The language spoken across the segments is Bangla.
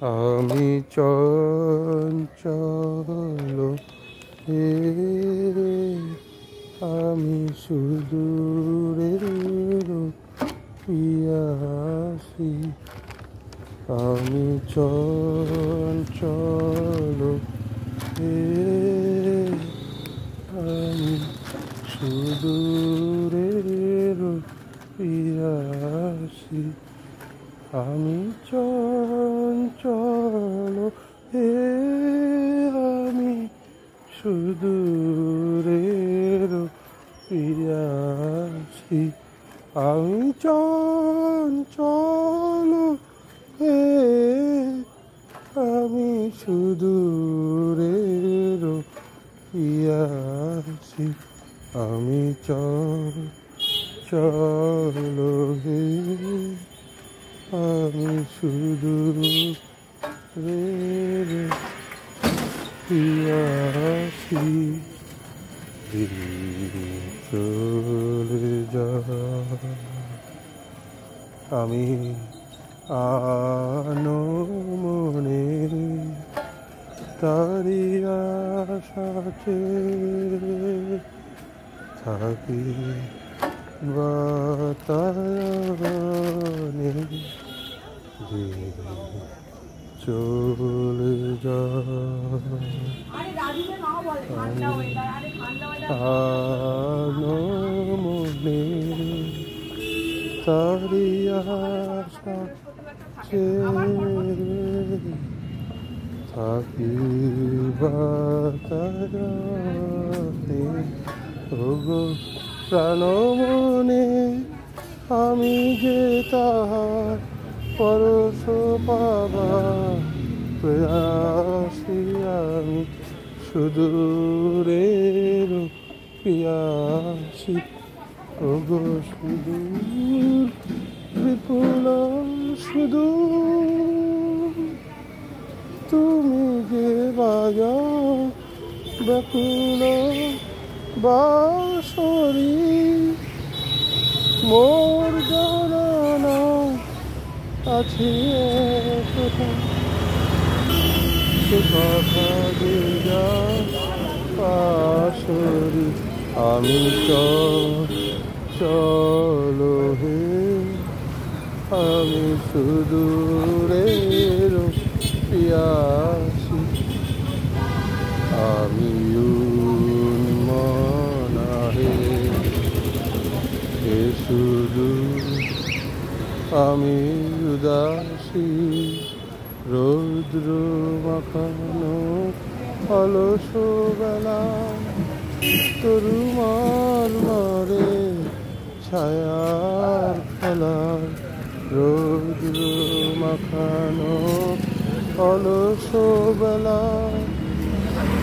আমি চঞ্চল হে, আমি সুদূরের পিয়াসী। আমি চঞ্চল হে, আমি সুদূরের পিয়াসী। আমি চঞ্চল হে, আমি সুদূরের পিয়াসী। আমি চঞ্চল হে, আমি সুদূরের পিয়াসী। আমি চঞ্চল হে, আমি সুদূরের পিয়াসী। চলে যায় আমি আনমনে, তারি আশাতে থাকি বাতায়নে। চলে আনমনে, তারি আশাতে থাকি বাতায়নে। ওগো প্রাণমনে, আমি যে তাহার পরশ পাবা প্রয়াসী। আমি সুদূরের পিয়াসী। ওগো সুদূর বিপুল সুদূর, তুমি যে বাজাও ব্যাকুল বাঁশরি। মোর জানা আছে কথা, সে কথা যে যা পাশরি। আমি চঞ্চল হে, আমি সুদূরের পিয়াসী। আমি উন্মনা হে, হে সুদূর আমি উদাসী। রৌদ্র মাখানো অলস বেলা, তরুমার মারে ছায়ার খেলা। রৌদ্র মাখানো অলস বেলা,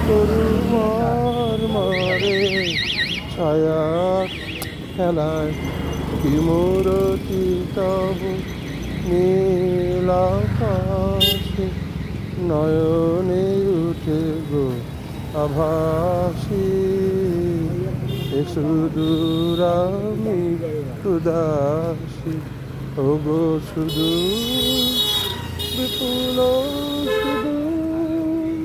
তরুমার মারে ছায়ার খেলায়। কি মূরতি তব নীল আকাশে, নয়নে উঠে গো আভাসী। এ সুদূর আমি উদাসী। ওগো সুদূর বিপুল সুদূর,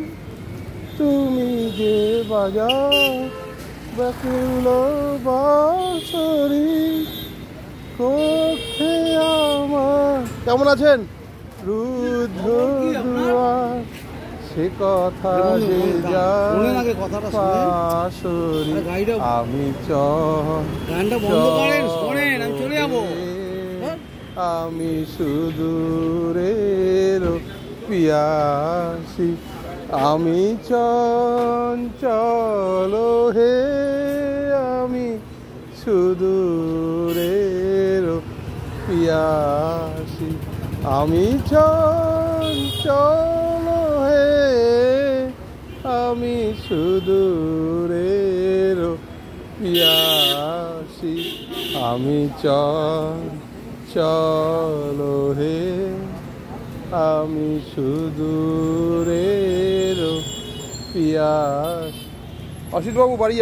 তুমি যে বাজাও ব্যাকুল বাঁশরি। কক্ষে আমার, কেমন আছেন? রুদ্ধ দুয়ার, সে কথা যে যায় পাশরি। আমি আমি সুদূরের পিয়াসী। আমি চঞ্চল হে, আমি সুদূরের পিয়াসী। আমি চঞ্চল হে, আমি সুদূরের পিয়াসী। আমি চঞ্চল হে, আমি সুদূরের পিয়াসী। অসিত বাবু বাড়ি।